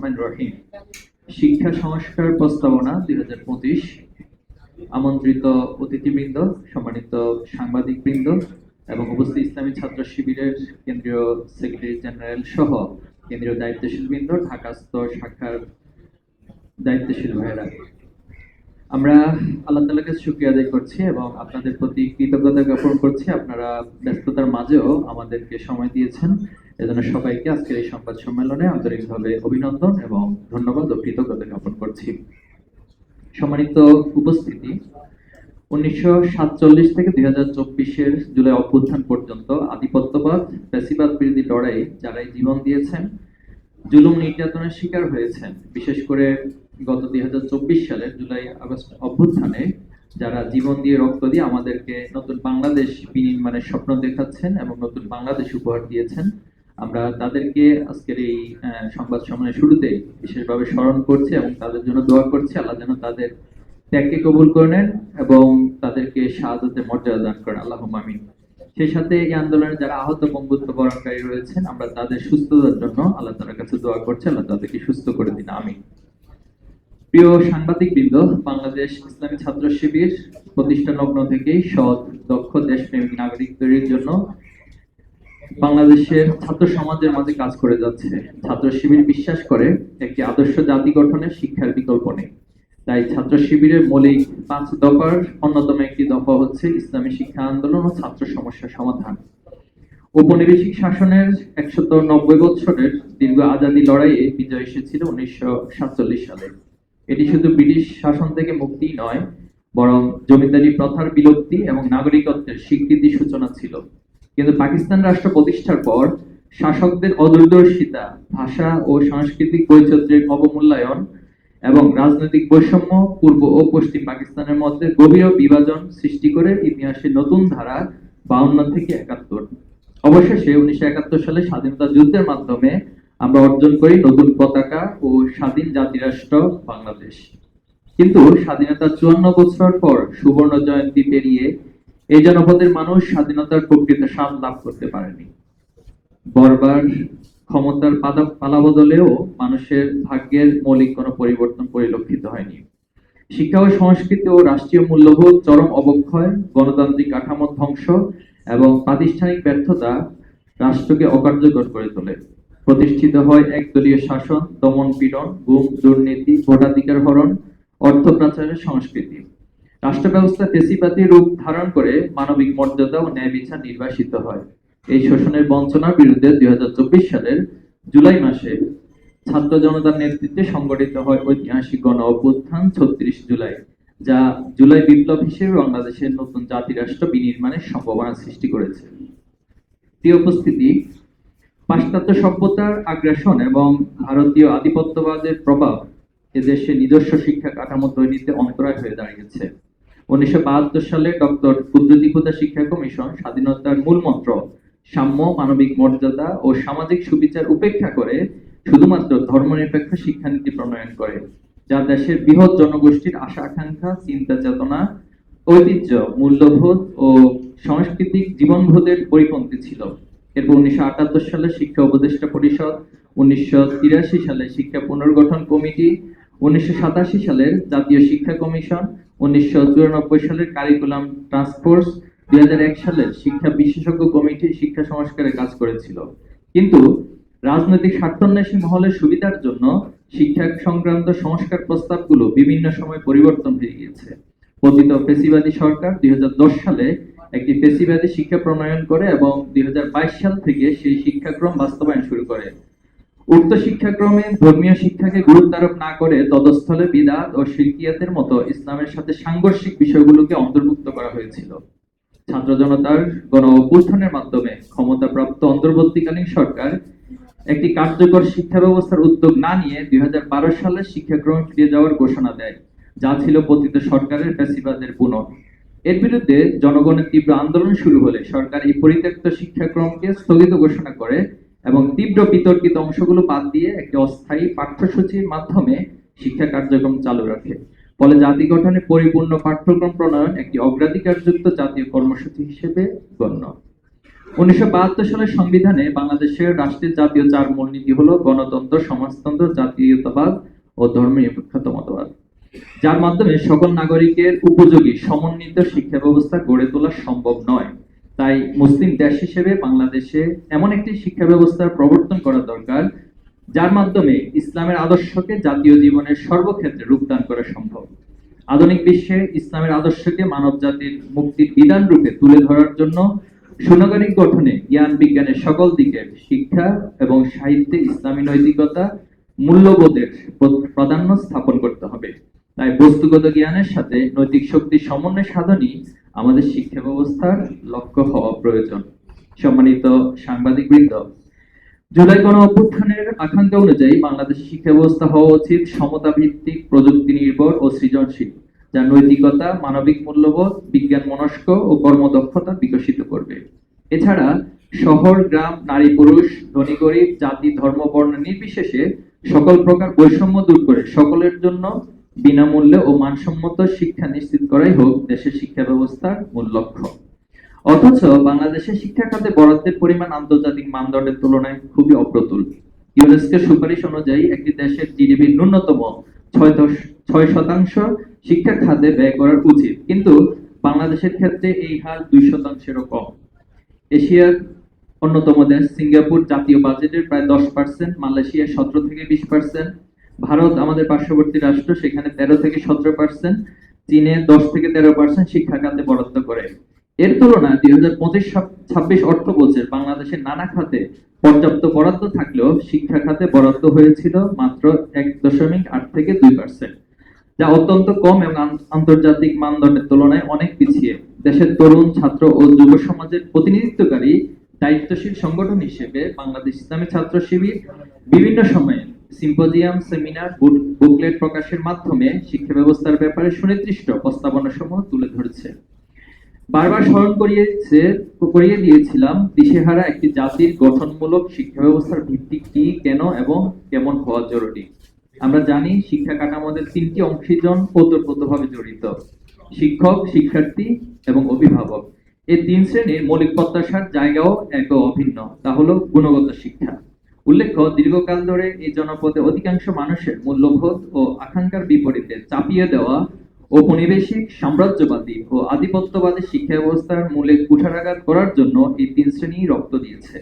রহমানির রহিম। শিক্ষা সংস্কার প্রস্তাবনা 2025। আমন্ত্রিত অতিথিবৃন্দ, সম্মানিত সাংবাদিকবৃন্দ এবং উপস্থিত ইসলামী ছাত্র শিবিরের কেন্দ্রীয় সেক্রেটারি জেনারেল সহ কেন্দ্রীয় দায়িত্বশীল বৃন্দ, ঢাকাস্থ শাখার দায়িত্বশীল ভাইয়েরা, আমরা আল্লাহ তাআলার কাছে শুকরিয়া আদায় করছি এবং আপনাদের প্রতি কৃতজ্ঞতা জ্ঞাপন করছি। আপনারা ব্যস্ততার মাঝেও আমাদেরকে সময় দিয়েছেন, এজন্য সবাইকে আজকের এই সংবাদ সম্মেলনে আন্তরিকভাবে অভিনন্দন এবং ধন্যবাদ ও কৃতজ্ঞতা জ্ঞাপন করছি। সম্মানিত উপস্থিতি, 1947 থেকে 2024-এর জুলাই অভ্যুত্থান পর্যন্ত আধিপত্যবাদ ফ্যাসিবাদ বিরোধী লড়াই যারাই জীবন দিয়েছেন, জুলুম নির্যাতনের শিকার হয়েছেন, বিশেষ করে গত 2024 সালের জুলাই আগস্ট অভ্যুত্থানে যারা জীবন দিয়ে রক্ত দিয়ে আমাদেরকে নতুন বাংলাদেশ বিনির্মাণের স্বপ্ন দেখাচ্ছেন এবং নতুন বাংলাদেশ উপহার দিয়েছেন, আমরা তাদেরকে আজকের এই সংবাদ সম্মেলনের শুরুতে বিশেষভাবে স্মরণ করছি এবং তাদের জন্য দোয়া করছি। আল্লাহ যেন তাদের ত্যাগকে কবুল করে নেন এবং তাদেরকে শাহাদাতের মর্যাদা দান করেন, আল্লাহুম্মা আমিন। সেই সাথে এই আন্দোলনে যারা আহত বঙ্গবন্ধু বরণকারী রয়েছেন, আমরা তাদের সুস্থতার জন্য আল্লাহ তাআলার কাছে দোয়া করছি, আল্লাহ তাদেরকে সুস্থ করে দিন, আমিন। প্রিয় সাংবাদিকবৃন্দ, বাংলাদেশ ইসলামী ছাত্র শিবির প্রতিষ্ঠা লগ্ন থেকেই সৎ, দক্ষ, দেশপ্রেমিক নাগরিক তৈরির জন্য বাংলাদেশের ছাত্র সমাজের মাঝে কাজ করে যাচ্ছে। ছাত্র শিবির বিশ্বাস করে একটি আদর্শ জাতি গঠনে শিক্ষার বিকল্প নেই। তাই ছাত্র শিবিরের মৌলিক 5 দফার অন্যতম একটি দফা হচ্ছে ইসলামী শিক্ষা আন্দোলন ও ছাত্র সমস্যার সমাধান। ঔপনিবেশিক শাসনের 190 বছরের দীর্ঘ আজাদী লড়াইয়ে বিজয় এসেছিল 1947 সালে। এটি শুধু ব্রিটিশ শাসন থেকে মুক্তি নয়, বরং জমিদারি প্রথার বিলুপ্তি এবং নাগরিকত্বের স্বীকৃতি সূচনা ছিল। কিন্তু পাকিস্তান রাষ্ট্র প্রতিষ্ঠার পর শাসকদের অদূরদর্শিতা, ভাষা ও সাংস্কৃতিক বৈচিত্র্যের অবমূল্যায়ন এবং রাজনৈতিক বৈষম্য পূর্ব ও পশ্চিম পাকিস্তানের মধ্যে গভীর বিভাজন সৃষ্টি করে ইতিহাসে নতুন ধারা 52 থেকে 71। অবশেষে 1971 সালে স্বাধীনতা যুদ্ধের মাধ্যমে আমরা অর্জন করি নতুন পতাকা ও স্বাধীন জাতিরাষ্ট্র বাংলাদেশ। কিন্তু স্বাধীনতার 54 বছর পর সুবর্ণ জয়ন্তী পেরিয়ে এই জনপদের মানুষ স্বাধীনতার প্রকৃত স্বাদ লাভ করতে পারেনি। বর্বার ক্ষমতার পালাবদলেও মানুষের ভাগ্যের মৌলিক কোনো পরিবর্তন পরিলক্ষিত হয়নি। শিক্ষা ও সংস্কৃতি ও রাষ্ট্রীয় মূল্যবোধ চরম অবক্ষয়, গণতান্ত্রিক কাঠামো ধ্বংস এবং প্রাতিষ্ঠানিক ব্যর্থতা রাষ্ট্রকে অকার্যকর করে তোলে। প্রতিষ্ঠিত হয় একদলীয় শাসন, দমন পীড়ন, গুম, দুর্নীতি, ভোটাধিকার হরণ, অর্থ পাচারের সংস্কৃতি। রাষ্ট্র ব্যবস্থা ফ্যাসিবাদী রূপ ধারণ করে মানবিক মর্যাদা ও ন্যায় বিচার নির্বাসিত হয়। এই শোষণের বঞ্চনার বিরুদ্ধে 2024 সালের জুলাই মাসে ছাত্র জনতার নেতৃত্বে সংগঠিত হয় ঐতিহাসিক গণ অভ্যুত্থান 36 জুলাই, যা জুলাই বিপ্লব হিসেবে বাংলাদেশের নতুন জাতিরাষ্ট্র বিনির্মাণের সম্ভাবনা সৃষ্টি করেছে। প্রিয় উপস্থিতি, পাশ্চাত্য সভ্যতার আগ্রাসন এবং ভারতীয় আধিপত্যবাদের প্রভাব এদেশে নিজস্ব শিক্ষা কাঠামো তৈরিতে অন্তরায় হয়ে দাঁড়িয়েছে। 1972 সালে ডক্টর কুদরতি খুদা শিক্ষা কমিশন স্বাধীনতার মূল মন্ত্র সাম্য, মানবিক মর্যাদা ও সামাজিক সুবিচার উপেক্ষা করে শুধুমাত্র ধর্মনিরপেক্ষ শিক্ষানীতি প্রণয়ন করে, যা দেশের বৃহৎ জনগোষ্ঠীর আশা আকাঙ্ক্ষা, চিন্তা চেতনা, ঐতিহ্য, মূল্যবোধ ও সাংস্কৃতিক জীবনবোধের পরিপন্থী ছিল। এরপর 1978 সালে শিক্ষা উপদেষ্টা পরিষদ, 1983 সালে শিক্ষা পুনর্গঠন কমিটি, 1987 সালের জাতীয় শিক্ষা কমিশন, 1994 সালের কারিকুলাম টাস্কফোর্স, 2001 সালের শিক্ষা বিশেষজ্ঞ কমিটি শিক্ষা সংস্কারে কাজ করেছিল। কিন্তু রাজনৈতিক স্বার্থান্বেষী মহলের সুবিধার জন্য শিক্ষা সংক্রান্ত সংস্কার প্রস্তাবগুলো বিভিন্ন সময় পরিবর্তন হয়ে গিয়েছে। পতিত ফ্যাসিবাদী সরকার 2010 সালে একটি ফ্যাসিবাদী শিক্ষা প্রণয়ন করে এবং 2022 সাল থেকে সেই শিক্ষাক্রম বাস্তবায়ন শুরু করে। উক্ত শিক্ষাক্রমে ধর্মীয় শিক্ষাকে গুরুত্ব আরোপ না করে তদস্থলে বিদআত ও শিরকিয়াতের মতো ইসলামের সাথে সাংঘর্ষিক বিষয়গুলোকে অন্তর্ভুক্ত করা হয়েছিল। ছাত্র জনতার গণ অভ্যুত্থানের মাধ্যমে ক্ষমতাপ্রাপ্ত অন্তর্বর্তীকালীন সরকার একটি কার্যকর শিক্ষা ব্যবস্থার উদ্যোগ না নিয়ে 2012 সালে শিক্ষাক্রমে ফিরে যাওয়ার ঘোষণা দেয়, যা ছিল পতিত সরকারের ফ্যাসিবাদের পুনর। এর বিরুদ্ধে জনগণের তীব্র আন্দোলন শুরু হলে সরকার এই পরিত্যক্ত শিক্ষাক্রমকে স্থগিত ঘোষণা করে এবং তীব্র বিতর্কিত অংশগুলো বাদ দিয়ে একটি অস্থায়ী পাঠ্যসূচির মাধ্যমে শিক্ষা কার্যক্রম চালু রাখে। ফলে জাতি গঠনে পরিপূর্ণ পাঠ্যক্রম প্রণয়ন একটি অগ্রাধিকারযুক্ত জাতীয় কর্মসূচি হিসেবে গণ্য। 1972 সালের সংবিধানে বাংলাদেশের রাষ্ট্রের জাতীয় চার মূলনীতি হলো গণতন্ত্র, সমাজতন্ত্র, জাতীয়তাবাদ ও ধর্মনিরপেক্ষতা মতবাদ, যার মাধ্যমে সকল নাগরিকের উপযোগী সমন্বিত শিক্ষা ব্যবস্থা গড়ে তোলা সম্ভব নয়। তাই মুসলিম দেশ হিসেবে বাংলাদেশে এমন একটি শিক্ষা ব্যবস্থার প্রবর্তন করা দরকার, যার মাধ্যমে ইসলামের আদর্শকে জাতীয় জীবনের সর্বক্ষেত্রে রূপদান করা সম্ভব। আধুনিক বিশ্বে ইসলামের আদর্শকে মানব জাতির মুক্তির বিধান রূপে তুলে ধরার জন্য সুনাগরিক গঠনে জ্ঞান বিজ্ঞানের সকল দিকের শিক্ষা এবং সাহিত্যে ইসলামী নৈতিকতা মূল্যবোধের প্রাধান্য স্থাপন করতে হবে। তাই বস্তুগত জ্ঞানের সাথে নৈতিক শক্তির সমন্বয় সাধনই আমাদের শিক্ষা ব্যবস্থার লক্ষ্য হওয়া প্রয়োজন। সম্মানিত সাংবাদিকবৃন্দ, জুলাই গণ অভ্যুত্থানের আকাঙ্ক্ষা অনুযায়ী বাংলাদেশের শিক্ষা ব্যবস্থা হওয়া উচিত সমতা ভিত্তিক, প্রযুক্তি নির্ভর ও সৃজনশীল, যা নৈতিকতা, মানবিক মূল্যবোধ, বিজ্ঞান মনস্ক ও কর্মদক্ষতা বিকশিত করবে। এছাড়া শহর, গ্রাম, নারী, পুরুষ, ধনী, গরিব, জাতি, ধর্ম, বর্ণ নির্বিশেষে সকল প্রকার বৈষম্য দূর করে সকলের জন্য বিনামূল্যে ও মানসম্মত শিক্ষা নিশ্চিত করাই হোক দেশের শিক্ষা ব্যবস্থার মূল লক্ষ্য। অথচ বাংলাদেশের শিক্ষা খাতে বরাদ্দের পরিমাণ আন্তর্জাতিক মানদণ্ডের তুলনায় খুবই অপ্রতুল। ইউনেস্কোর সুপারিশ অনুযায়ী একটি দেশের জিডিপির ন্যূনতম 6% শিক্ষা খাতে ব্যয় করা উচিত, কিন্তু বাংলাদেশের ক্ষেত্রে এই হার 2%-এরও কম। এশিয়ার অন্যতম দেশ সিঙ্গাপুর জাতীয় বাজেটের প্রায় 10%, মালয়েশিয়া 17-20%, ভারত আমাদের পার্শ্ববর্তী রাষ্ট্র, সেখানে 13-17%, চীনে 10-13% শিক্ষা খাতে বরাদ্দ করে। এর তুলনায় 2025-26 অর্থ বছর বাংলাদেশের নানা খাতে পর্যাপ্ত বরাদ্দ থাকলেও শিক্ষা খাতে বরাদ্দ হয়েছিল মাত্র 1.8-2%, যা অত্যন্ত কম এবং আন্তর্জাতিক মানদণ্ডের তুলনায় অনেক পিছিয়ে। দেশের তরুণ, ছাত্র ও যুব সমাজের প্রতিনিধিত্বকারী দায়িত্বশীল সংগঠন হিসেবে বাংলাদেশ ইসলামী ছাত্র শিবির বিভিন্ন সময়ে সিম্পোজিয়াম, সেমিনার, বুকলেট প্রকাশের মাধ্যমে শিক্ষা ব্যবস্থার ব্যাপারে সুনির্দিষ্ট প্রস্তাবনাসমূহ তুলে ধরেছে। বারবার স্মরণ করিয়ে দিয়েছিলাম দিশেহারা একটি জাতির গঠনমূলক শিক্ষা ব্যবস্থার ভিত্তি কি, কেন এবং কেমন হওয়া জরুরি। আমরা জানি শিক্ষা কাঠামোদের 3টি অংশীজন ওতপ্রোতভাবে জড়িত: শিক্ষক, শিক্ষার্থী এবং অভিভাবক। এই 3 শ্রেণীর মৌলিক প্রত্যাশার জায়গাও একও অভিন্ন, তা হলো গুণগত শিক্ষা। উল্লেখ্য, দীর্ঘকাল ধরে এই জনপদে অধিকাংশ মানুষের মূল্যবোধ ও আকাঙ্ক্ষার বিপরীতে চাপিয়ে দেওয়া ঔপনিবেশিক, সাম্রাজ্যবাদী ও আধিপত্যবাদী শিক্ষা ব্যবস্থার মূলে কুঠারাঘাত করার জন্য এই 3 শ্রেণী রক্ত দিয়েছে।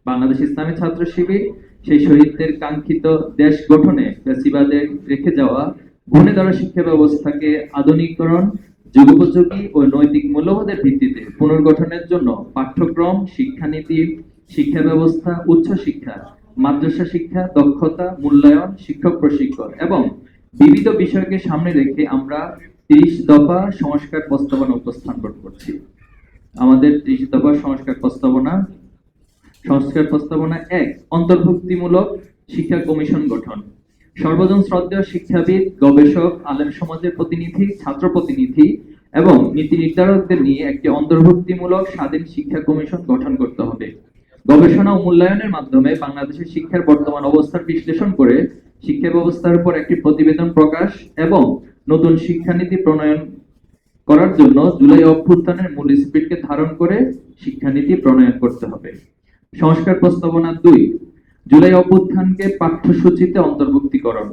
বাংলাদেশ ইসলামী ছাত্র শিবির সেই শহীদদের কাঙ্ক্ষিত দেশ গঠনে ফ্যাসিবাদের রেখে যাওয়া গুণে ধরা শিক্ষা ব্যবস্থাকে আধুনিকরণ, যুগোপযোগী ও নৈতিক মূল্যবোধের ভিত্তিতে পুনর্গঠনের জন্য পাঠ্যক্রম, শিক্ষানীতি, শিক্ষা ব্যবস্থা, উচ্চ শিক্ষা, মাদ্রাসা শিক্ষা, দক্ষতা মূল্যায়ন, শিক্ষক প্রশিক্ষণ এবং বিবিধ বিষয়কে সামনে রেখে আমরা 30 দফা সংস্কার প্রস্তাবনা উপস্থাপন করছি। আমাদের 30 দফা সংস্কার প্রস্তাবনা 1, অন্তর্ভুক্তিমূলক শিক্ষা কমিশন গঠন। সর্বজন শ্রদ্ধেয় শিক্ষাবিদ, গবেষক, আলেম সমাজের প্রতিনিধি, ছাত্র প্রতিনিধি এবং নীতি নির্ধারকদের নিয়ে একটি অন্তর্ভুক্তিমূলক স্বাধীন শিক্ষা কমিশন গঠন করতে হবে। গবেষণা ও মূল্যায়নের মাধ্যমে বাংলাদেশের শিক্ষার বর্তমান অবস্থার বিশ্লেষণ করে শিক্ষা ব্যবস্থার উপর একটি প্রতিবেদন প্রকাশ এবং নতুন শিক্ষানীতি প্রণয়ন করার জন্য জুলাই অভ্যুত্থানের মূল স্পিরিটকে ধারণ করে শিক্ষানীতি প্রণয়ন করতে হবে। সংস্কার প্রস্তাবনা 2, জুলাই অভ্যুত্থানকে পাঠ্যসূচিতে অন্তর্ভুক্তিকরণ।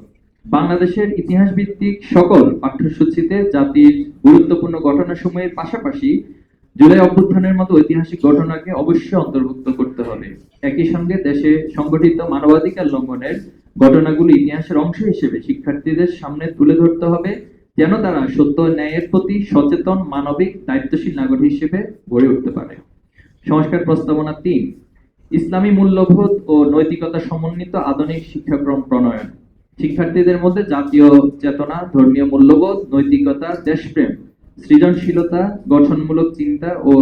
বাংলাদেশের ইতিহাস ভিত্তিক সকল পাঠ্যসূচিতে জাতির গুরুত্বপূর্ণ ঘটনাসমূহের পাশাপাশি জুলাই অভ্যুত্থানের মতো ঐতিহাসিক ঘটনাকে অবশ্যই অন্তর্ভুক্ত করতে হবে। একই সঙ্গে দেশে সংগঠিত মানবাধিকার লঙ্ঘনের ঘটনাগুলি ইতিহাসের অংশ হিসেবে শিক্ষার্থীদের সামনে তুলে ধরতে হবে, যেন তারা সত্য ন্যায়ের প্রতি সচেতন, মানবিক, দায়িত্বশীল নাগরিক হিসেবে গড়ে উঠতে পারে। সংস্কার প্রস্তাবনা 3, ইসলামী মূল্যবোধ ও নৈতিকতা সমন্বিত আধুনিক শিক্ষাক্রম প্রণয়ন। শিক্ষার্থীদের মধ্যে জাতীয় চেতনা, ধর্মীয় মূল্যবোধ, নৈতিকতা, দেশপ্রেম, সৃজনশীলতা, গঠনমূলক চিন্তা ও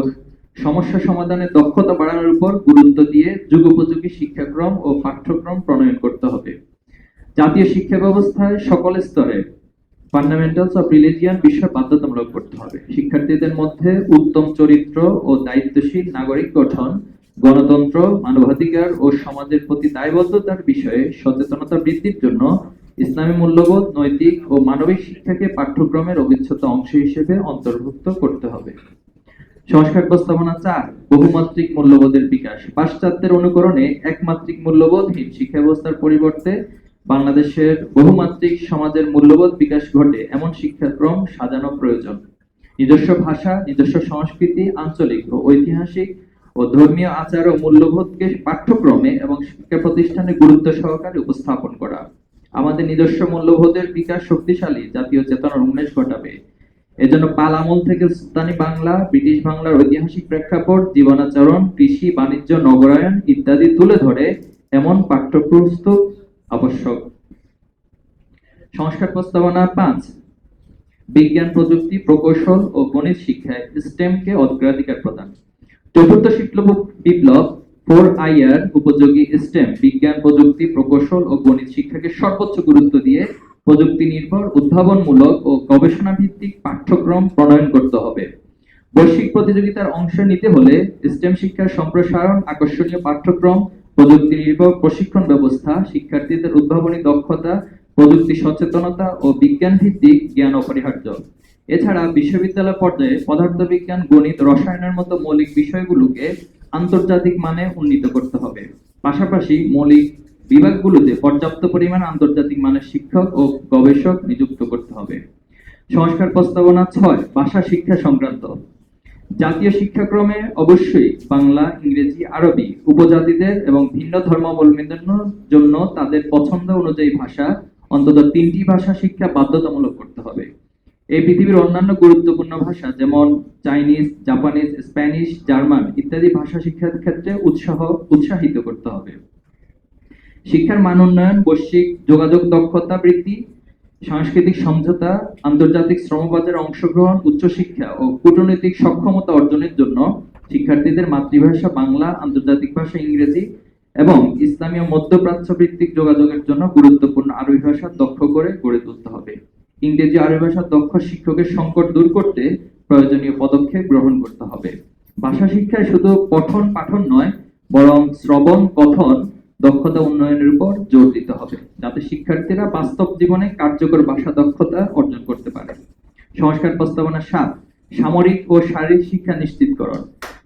সমস্যা সমাধানের দক্ষতা বাড়ানোর উপর গুরুত্ব দিয়ে যুগোপযোগী শিক্ষাক্রম ও পাঠ্যক্রম প্রণয়ন করতে হবে। জাতীয় শিক্ষা ব্যবস্থায় সকল স্তরে ফান্ডামেন্টালস অফ রিলিজিয়ন বিষয় বাধ্যতামূলক করতে হবে। শিক্ষার্থীদের মধ্যে উত্তম চরিত্র ও দায়িত্বশীল নাগরিক গঠন, গণতন্ত্র, মানবাধিকার ও সমাজের প্রতি দায়বদ্ধতার বিষয়ে সচেতনতা বৃদ্ধির জন্য ইসলামী মূল্যবোধ, নৈতিক ও মানবিক শিক্ষাকে পাঠ্যক্রমের অবিচ্ছেদ্য অংশ হিসেবে অন্তর্ভুক্ত করতে হবে। সংস্কার প্রস্তাবনা 4, বহুমাত্রিক মূল্যবোধের বিকাশ। পাশ্চাত্যের অনুকরণে একমাত্রিক মূল্যবোধহীন শিক্ষা ব্যবস্থার পরিবর্তে বাংলাদেশের বহুমাত্রিক সমাজের মূল্যবোধ বিকাশ ঘটে এমন শিক্ষাক্রম সাজানো প্রয়োজন। নিজস্ব ভাষা, নিজস্ব সংস্কৃতি, আঞ্চলিক ও ঐতিহাসিক ও ধর্মীয় আচার ও মূল্যবোধকে পাঠ্যক্রমে এবং শিক্ষা প্রতিষ্ঠানে গুরুত্ব সহকারে উপস্থাপন করা। আমাদের নিজস্ব মূল্যবোধের বিকাশ শক্তিশালী জাতীয় চেতনার উন্মেষ ঘটাবে। এজন্য পাল আমল থেকে সুলতানি বাংলা, ব্রিটিশ বাংলার ঐতিহাসিক প্রেক্ষাপট, জীবনাচরণ, কৃষি, বাণিজ্য, নগরায়ন ইত্যাদি তুলে ধরে এমন পাঠ্যপুস্তক আবশ্যক। সংস্কার প্রস্তাবনা 5, বিজ্ঞান, প্রযুক্তি, প্রকৌশল ও গণিত শিক্ষায় স্টেমকে অগ্রাধিকার প্রদান। চতুর্থ শিক্ষা বিপ্লব 4IR উপযোগী স্টেম, বিজ্ঞান, প্রযুক্তি, প্রকৌশল ও গণিত শিক্ষাকে সর্বোচ্চ গুরুত্ব দিয়ে প্রযুক্তি নির্ভর, উদ্ভাবনমূলক ও গবেষণা ভিত্তিক পাঠ্যক্রম প্রণয়ন করতে হবে। বৈশ্বিক প্রতিযোগিতার অংশ নিতে হলে স্টেম শিক্ষার সম্প্রসারণ, আকর্ষণীয় পাঠ্যক্রম, প্রযুক্তি নির্ভর প্রশিক্ষণ ব্যবস্থা, শিক্ষার্থীদের উদ্ভাবনী দক্ষতা, প্রযুক্তি সচেতনতা ও বিজ্ঞান ভিত্তিক জ্ঞান অপরিহার্য। এছাড়া বিশ্ববিদ্যালয় পর্যায়ে পদার্থবিজ্ঞান, গণিত, রসায়নের মতো মৌলিক বিষয়গুলোকে আন্তর্জাতিক মানে উন্নীত করতে হবে। পাশাপাশি মৌলিক বিভাগগুলোতে পর্যাপ্ত পরিমাণ আন্তর্জাতিক মানের শিক্ষক ও গবেষক নিযুক্ত করতে হবে। সংস্কার প্রস্তাবনা 6, ভাষা শিক্ষা সংক্রান্ত। জাতীয় শিক্ষাক্রমে অবশ্যই বাংলা, ইংরেজি, আরবি উপজাতিদের এবং ভিন্ন ধর্মাবলম্বীদের জন্য তাদের পছন্দ অনুযায়ী ভাষা, অন্তত 3টি ভাষা শিক্ষা বাধ্যতামূলক করতে হবে। এই পৃথিবীর অন্যান্য গুরুত্বপূর্ণ ভাষা যেমন চাইনিজ, জাপানিজ, স্প্যানিশ, জার্মান ইত্যাদি ভাষা শিক্ষার ক্ষেত্রে উৎসাহিত করতে হবে। শিক্ষার মান উন্নয়ন, বৈশ্বিক যোগাযোগ দক্ষতা বৃদ্ধি, সাংস্কৃতিক সমঝোতা, আন্তর্জাতিক শ্রমবাজারে অংশগ্রহণ, উচ্চশিক্ষা ও কূটনৈতিক সক্ষমতা অর্জনের জন্য শিক্ষার্থীদের মাতৃভাষা বাংলা, আন্তর্জাতিক ভাষা ইংরেজি এবং ইসলামীয় মধ্যপ্রাচ্য ভিত্তিক যোগাযোগের জন্য গুরুত্বপূর্ণ আরবি ভাষা দক্ষ করে গড়ে তুলতে হবে। ইংরেজি, আরবি ভাষা দক্ষ শিক্ষকের সংকট দূর করতে প্রয়োজনীয় পদক্ষেপ গ্রহণ করতে হবে। ভাষা শিক্ষায় শুধু পঠন পাঠন নয়, বরং শ্রবণ কথন দক্ষতা উন্নয়নের উপর জোর দিতে হবে, যাতে শিক্ষার্থীরা বাস্তব জীবনে কার্যকর ভাষা দক্ষতা অর্জন করতে পারে। সংস্কার প্রস্তাবনা 7, সামরিক ও শারীরিক শিক্ষা নিশ্চিতকরণ।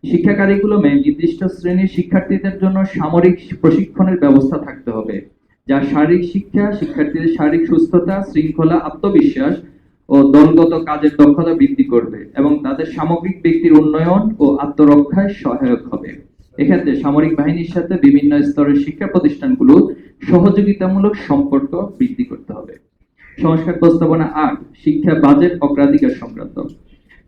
শিক্ষা কারিকুলামে নির্দিষ্ট শ্রেণীর শিক্ষার্থীদের জন্য সামরিক প্রশিক্ষণের ব্যবস্থা থাকতে হবে, যা শারীরিক শিক্ষা শিক্ষার্থীদের শারীরিক সুস্থতা, শৃঙ্খলা, আত্মবিশ্বাস ও দলগত কাজের দক্ষতা বৃদ্ধি করবে এবং তাদের সামগ্রিক ব্যক্তির উন্নয়ন ও আত্মরক্ষায় সহায়ক হবে। এক্ষেত্রে সামরিক বাহিনীর সাথে বিভিন্ন স্তরের শিক্ষা প্রতিষ্ঠানগুলো সহযোগিতামূলক সম্পর্ক বৃদ্ধি করতে হবে। সংস্কার প্রস্তাবনা 8, শিক্ষা বাজেট অগ্রাধিকার সংক্রান্ত।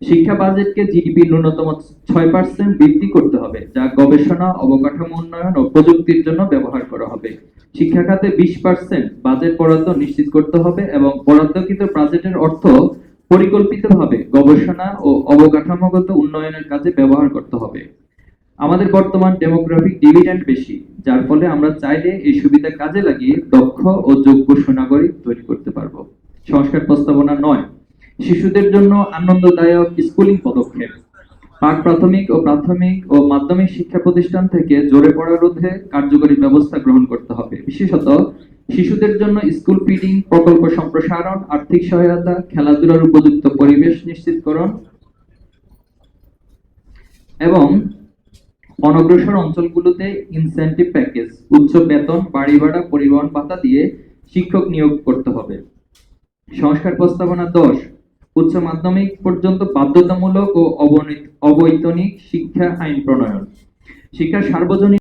শিক্ষা বাজেটকে জিডিপির ন্যূনতম 6% বৃদ্ধি করতে হবে, যা গবেষণা, অবকাঠামো উন্নয়ন ও প্রযুক্তির জন্য ব্যবহার করা হবে। শিক্ষা খাতে 20% বাজেট বরাদ্দ নিশ্চিত করতে হবে এবং বরাদ্দকৃত বাজেটের অর্থ পরিকল্পিতভাবে গবেষণা ও অবকাঠামোগত উন্নয়নের কাজে ব্যবহার করতে হবে। আমাদের বর্তমান ডেমোগ্রাফিক ডিভিডেন্ড বেশি, যার ফলে আমরা চাইলে এই সুবিধা কাজে লাগিয়ে দক্ষ ও যোগ্য সুনাগরিক তৈরি করতে পারবো। সংস্কার প্রস্তাবনা 9, শিশুদের জন্য আনন্দদায়ক স্কুলিং পদক্ষেপ। পাক প্রাথমিক ও মাধ্যমিক শিক্ষা প্রতিষ্ঠান থেকে ঝরে পড়া রোধে কার্যকরী ব্যবস্থা গ্রহণ করতে হবে। বিশেষত শিশুদের জন্য স্কুল ফিডিং প্রকল্প সম্প্রসারণ, আর্থিক সহায়তা, খেলাধুলার উপযুক্ত পরিবেশ নিশ্চিতকরণ এবং অনগ্রসর অঞ্চলগুলোতে ইনসেন্টিভ প্যাকেজ, উচ্চ বেতন, বাড়ি ভাড়া, পরিবহন ভাতা দিয়ে শিক্ষক নিয়োগ করতে হবে। সংস্কার প্রস্তাবনা 10, উচ্চ মাধ্যমিক পর্যন্ত বাধ্যতামূলক ও অবৈতনিক শিক্ষা আইন প্রণয়ন। শিক্ষার সার্বজনীন